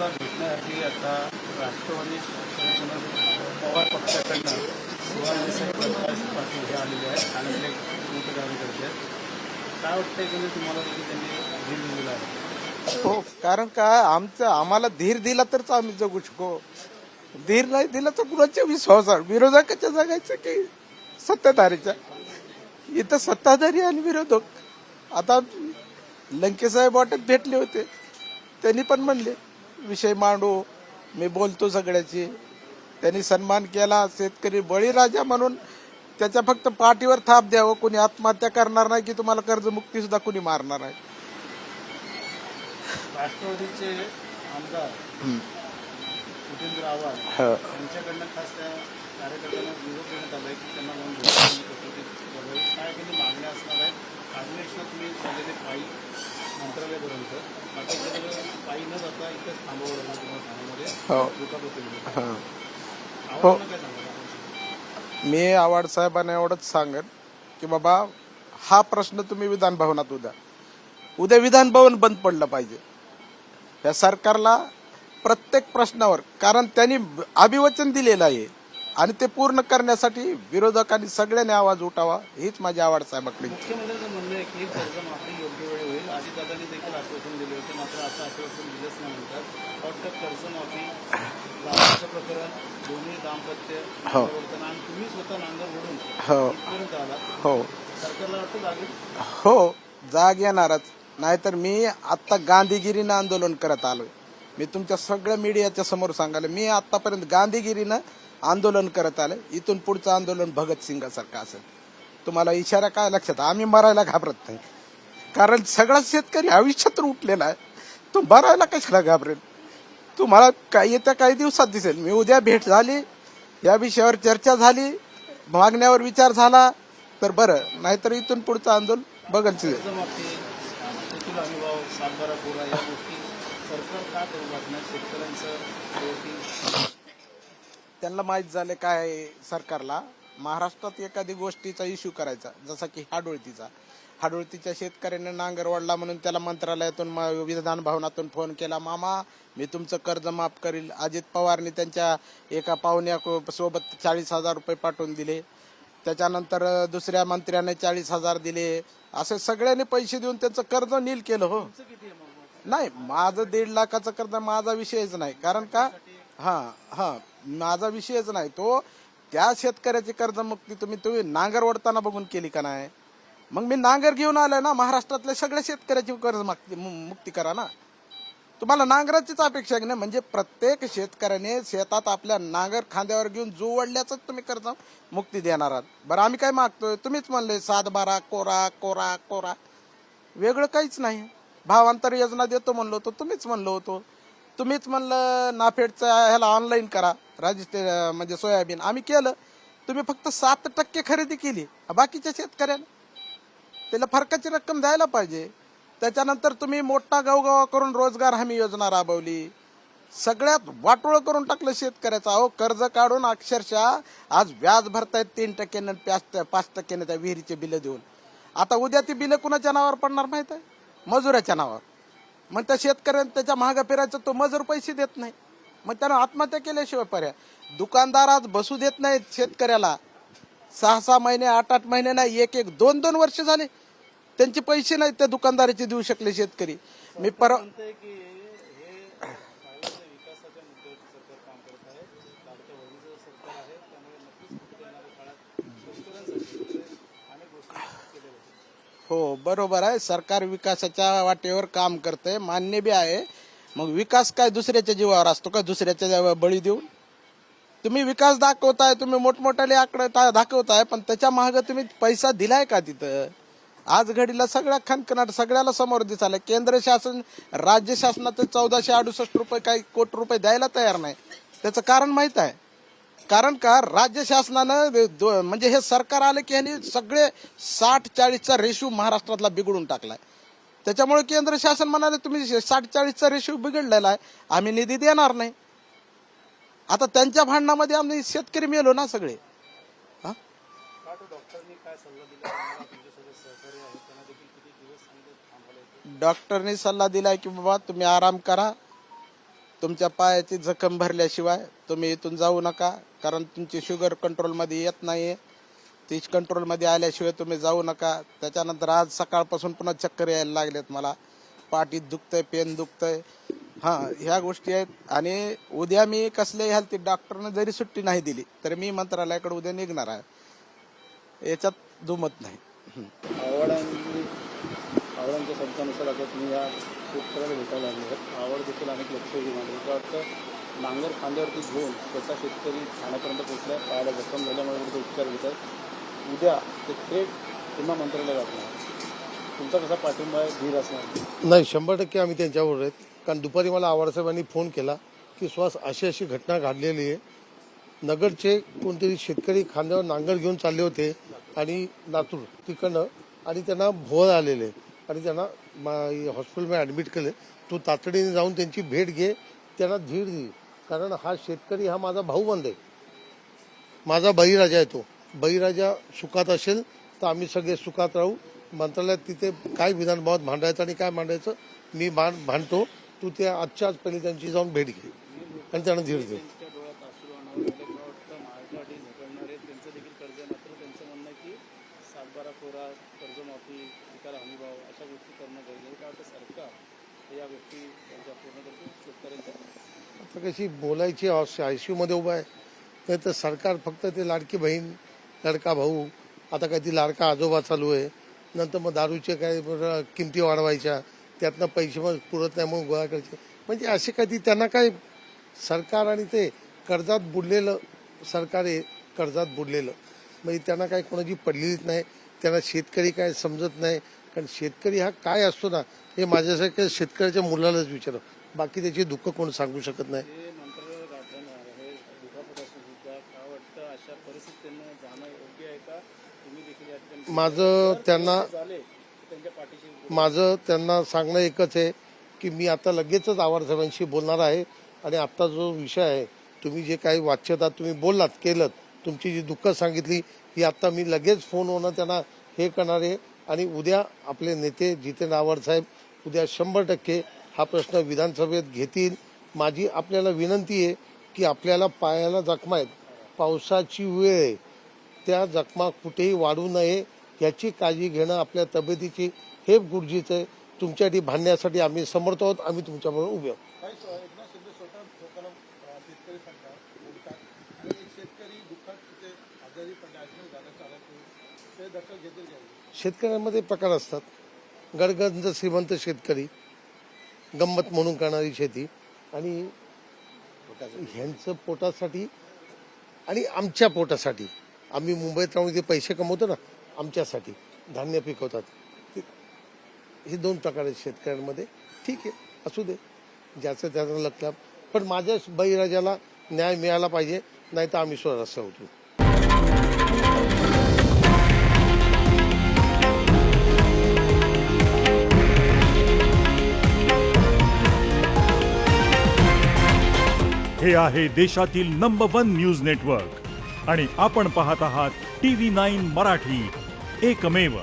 पवारांना भेटण्यासाठी आता राष्ट्रवादी पवार पक्षाकडनं शिवाजीसाहेब प्रकाश पाटील हे आलेले आहेत. ठाण्यातले मोठे कार्यकर्ते आहेत. काय वाटतंय की तुम्हाला की त्यांनी धीर दिलेला आहे? हो, कारण का आम्हाला धीर दिला तरच आम्ही जगू शकू. धीर नाही दिला तर कुणाच्या विश्वासावर विरोधकाच्या जगायचं की सत्ताधारीच्या. इथं सत्ताधारी आणि विरोधक. आता लंकेसाहेब वाटत भेटले होते, त्यांनी पण म्हणले विषय मांडू, मी बोलतो सगळ्याची. त्यांनी सन्मान केला. शेतकरी बळीराजा म्हणून त्याच्या फक्त पाठीवर थाप द्यावं. कोणी आत्महत्या करणार नाही की तुम्हाला कर्जमुक्ती सुद्धा कोणी मारणार आहे. राष्ट्रवादीचे आमदार उदयनराजे आव्हाड यांच्याकडनं खास त्या कार्यकर्त्यांना विरोध देण्यात आलाय की त्यांना जाऊन काय त्यांनी मागण्या असणार आहेत. काँग्रेसनं तुम्ही चाललेले पायी मंत्रालयापर्यंत आता पायी न जाता इथंच थांबवलं लागलं तुम्हाला ठाण्यामध्ये दुखापती. काय सांगा? मी आव्हाड साहेबांना एवढंच सांगेन की बाबा हा प्रश्न तुम्ही विधान भवनात उद्या विधान भवन बंद पडलं पाहिजे. या सरकारला प्रत्येक प्रश्नावर, कारण त्यांनी अभिवचन दिलेलं आहे आणि ते पूर्ण करण्यासाठी विरोधकांनी सगळ्यांनी आवाज उठावा, हीच माझी आव्हाड साहेबांकडे. मुख्यमंत्र्यांचं म्हणणं आहे की कर्जमाफी योग्य वेळी होईल. अजितदादांनी देखील आश्वासन दिले होते, मात्र असं आश्वासन दिलंच नाही म्हणतात. फक्त कर्जमाफी, लाभांचं प्रकरण, दोन्ही दाम्पत्य परिवर्तन आणि तुम्ही स्वतः नांगर ओढून इथपर्यंत आला. हो, सरकारला वाटतं लागेल. हो, जाग येणारच. नाहीतर मी आता गांधीगिरीनं आंदोलन करत आलोय. मी तुमच्या सगळ्या मीडियाच्या समोर सांगायला, मी आतापर्यंत गांधीगिरीनं आंदोलन करत आलं. इथून पुढचं आंदोलन भगतसिंगासारखं असेल. तुम्हाला इशारा काय लक्षात? आम्ही मरायला घाबरत नाही, कारण सगळा शेतकरी आयुष्यात उठलेला आहे. तो मरायला कशाला घाबरेल? तुम्हाला येत्या काही दिवसात दिसेल. मी उद्या भेट झाली, या विषयावर चर्चा झाली, मागण्यावर विचार झाला तर बरं, नाहीतर इथून पुढचं आंदोलन भगतसिंग. त्यांना माहीत झाले काय सरकारला, महाराष्ट्रात एखादी गोष्टीचा इश्यू करायचा, जसा की हाडोळतीच्या शेतकऱ्यांनी नांगर ओढला म्हणून त्याला मंत्रालयातून विधान भवनातून फोन केला, मामा मी तुमचं कर्ज माफ करील. अजित पवारनी त्यांच्या एका पाहुण्या सोबत 40,000 रुपये पाठवून दिले. त्याच्यानंतर दुसऱ्या मंत्र्याने 40,000 दिले. असे सगळ्यांनी पैसे देऊन त्यांचं कर्ज नील केलं. हो, नाही, माझं 1.5 लाखाचं कर्ज माझा विषयच नाही. कारण का, माझा विषयच नाही तो. त्या शेतकऱ्याची कर्जमुक्ती तुम्ही नांगर ओढताना बघून केली का नाही? मग मी नांगर घेऊन आलोय ना, महाराष्ट्रातल्या सगळ्या शेतकऱ्याची मुक्ती करा ना. तुम्हाला नांगराचीच अपेक्षा आहे ना. म्हणजे प्रत्येक शेतकऱ्याने शेतात आपल्या नांगर खांद्यावर घेऊन जोडल्याच तुम्ही कर्ज मुक्ती देणार आहात. बरं, आम्ही काय मागतोय? तुम्हीच म्हणले 7-12 कोरा कोरा कोरा, वेगळं काहीच नाही. भावांतर योजना देतो म्हणलो होतो, तुम्हीच म्हणलो होतो. तुम्हीच म्हणलं नाफेडचा ह्याला ऑनलाईन करा रजिस्टर, म्हणजे सोयाबीन. आम्ही केलं. तुम्ही फक्त 7% खरेदी केली. बाकीच्या शेतकऱ्याला त्याला फरकाची रक्कम द्यायला पाहिजे. त्याच्यानंतर तुम्ही मोठा गावगावा करून रोजगार हमी योजना राबवली. सगळ्यात वाटोळं करून टाकलं शेतकऱ्याचं. अहो, कर्ज काढून अक्षरशः आज व्याज भरतायत 3% 5% त्या विहिरीचे बिलं देऊन. आता उद्या ती बिलं कुणाच्या नावावर पडणार माहित आहे? मजुराच्या नावावर. मग त्या शेतकऱ्याने त्याच्या महागा फिरायचं, तो मजूर पैसे देत नाही. मग त्यानं आत्महत्या केल्याशिवाय पर्याय. दुकानदार आज बसू देत नाहीत शेतकऱ्याला. 6-6 महिने, 8-8 महिने नाही, 1-1, 2-2 वर्ष झाले त्यांचे पैसे नाहीत त्या दुकानदाराचे देऊ शकले शेतकरी. मी हो, बरोबर आहे. सरकार विकासाच्या वाटेवर काम करतंय, मान्य बी आहे. मग विकास काय दुसऱ्याच्या जीवावर असतो का? दुसऱ्याच्या बळी देऊन तुम्ही विकास दाखवताय, तुम्ही मोठमोठ्याले आकडे दाखवताय, पण त्याच्या मागे तुम्ही पैसा दिलाय का तिथं? आज घडीला सगळ्या खणखणाट सगळ्याला समोर दिसायला. केंद्र शासन राज्य शासनाचं 1468 रुपये काही कोटी रुपये द्यायला तयार नाही. त्याचं कारण माहित आहे? कारण का, राज्य शासनानं म्हणजे हे सरकार आलं की ह्यांनी सगळे 60-40चा रेशो महाराष्ट्रातला बिघडून टाकलाय. त्याच्यामुळे केंद्र शासन म्हणाले तुम्ही 60-40चा रेशो बिघडलेला आहे, आम्ही निधी देणार नाही. आता त्यांच्या भांडणामध्ये आम्ही शेतकरी मेलो ना सगळे. डॉक्टरनी सल्ला दिलाय की बाबा तुम्ही आराम करा, तुमच्या पायाची जखम भरल्याशिवाय तुम्ही इथून जाऊ नका, कारण तुमची शुगर कंट्रोलमध्ये येत नाही. ती कंट्रोलमध्ये आल्याशिवाय तुम्ही जाऊ नका. त्याच्यानंतर आज सकाळपासून पुन्हा चक्कर यायला लागलेत मला, पाठीत दुखतंय, पेन दुखतंय. हां, ह्या गोष्टी आहेत. आणि उद्या मी कसल्याही हालतीत डॉक्टरने जरी सुट्टी नाही दिली तरी मी मंत्रालयाकडे उद्या निघणार आहे, याच्यात दुमत नाही. आव्हाडांच्या शब्दानुसार आता तुम्ही या शेतकऱ्याला भेटायला लागले आहेत. आवड देखील अनेक लक्ष घेऊन आले. मला वाटतं नांगर खांद्यावरती घेऊन स्वतः शेतकरी ठाण्यापर्यंत पोहोचला, पायाला जखम झाल्यामुळे ते उपचार घेत आहेत. उद्या ते थेट पुन्हा मंत्रालयात जाणार. तुमचा कसा पाठिंबा आहे, धीर असणार? नाही, 100% आम्ही त्यांच्याबरोबर आहेत. कारण दुपारी मला आव्हाडसाहेबांनी फोन केला की श्वास अशी घटना घडलेली आहे. नगरचे कोणतरी शेतकरी खांद्यावर नांगर घेऊन चालले होते आणि लातूर तिकडनं, आणि त्यांना भोवळ आलेले आणि त्यांना हॉस्पिटलमध्ये ॲडमिट केले. तू तातडीने जाऊन त्यांची भेट घे, त्यांना धीर दे. कारण हा शेतकरी हा माझा भाऊबंद आहे, माझा बळीराजा आहे. तो बळीराजा सुखात असेल तर आम्ही सगळे सुखात राहू. मंत्रालयात तिथे काय विधानभवनात भांडायचं आणि काय मांडायचं मी भांडतो. तू त्या आजच्या आज पहिली त्यांची जाऊन भेट घे आणि त्यांना धीर दे. त्यांचं देखील कर्ज, मात्र त्यांचं म्हणणं आहे की 7-12 कोरा कर्जमाफी, पिकाला हमीभाव अशा गोष्टी करणं गरजेचं. काय वाटतं सरकार या गोष्टी त्यांच्या पूर्ण करतो शेतकऱ्यांच्या? आता कशी बोलायची ICU मध्ये उभा आहे, नाही तर सरकार फक्त ते लाडकी बहीण, लाडका भाऊ, आता काय ती लाडका आजोबा चालू आहे. नंतर मग दारूचे काय किमती वाढवायच्या, त्यातनं पैसे मग पुरत नाही मग गोळा करायचे. म्हणजे असे काही त्यांना काय, सरकार आणि ते कर्जात बुडलेलं सरकार आहे, कर्जात बुडलेलं. म्हणजे त्यांना काय कोणाची पडलेलीच नाही. त्यांना शेतकरी काय समजत नाही. कारण शेतकरी हा काय असतो ना, हे माझ्यासारख्या शेतकऱ्याच्या मुलालाच विचार, बाकी त्याचे दुःख कोण सांगू शकत नाही. माझं त्यांना सांगणं एकच आहे की मी आता लगेचच आव्हाडसाहेबांशी बोलणार आहे. आणि आत्ता जो विषय आहे, तुम्ही जे काही वाच्यता तुम्ही बोललात, केलं, तुमची जी दुःख सांगितली, ही आत्ता मी लगेच फोनवरून त्यांना हे करणार आहे. आणि उद्या आपले नेते जितेंद्र आव्हाडसाहेब उद्या 100% हा प्रश्न विधानसभेत घेतील. माझी आपल्याला विनंती आहे की आपल्याला पायाला जखमा आहेत, पावसाची वेळ आहे, त्या जखमा कुठेही वाढू नये याची काळजी घेणं आपल्या तब्येतीची हे गरजेचं आहे. तुमच्यासाठी भांडण्यासाठी आम्ही समर्थ आहोत, आम्ही तुमच्याबरोबर उभे आहोत. शेतकऱ्यांमध्ये प्रकार असतात. गडगंज श्रीमंत शेतकरी, गंमत म्हणून करणारी शेती, आणि ह्यांचं पोटासाठी आणि आमच्या पोटासाठी, आम्ही मुंबईत राहून इथे पैसे कमवतो ना, आमच्यासाठी धान्य पिकवतात. हे 2 प्रकार आहेत शेतकऱ्यांमध्ये. ठीक आहे, असू दे, ज्याचं त्याचं लक्षात. पण माझ्या बळीराजाला न्याय मिळाला पाहिजे, नाही तर आम्ही स्वतः रस्त्यावर उतरू. हे आहे देशातील नंबर 1 न्यूज नेटवर्क आणि आपण पाहत आहात TV9 मराठी, एकमेव.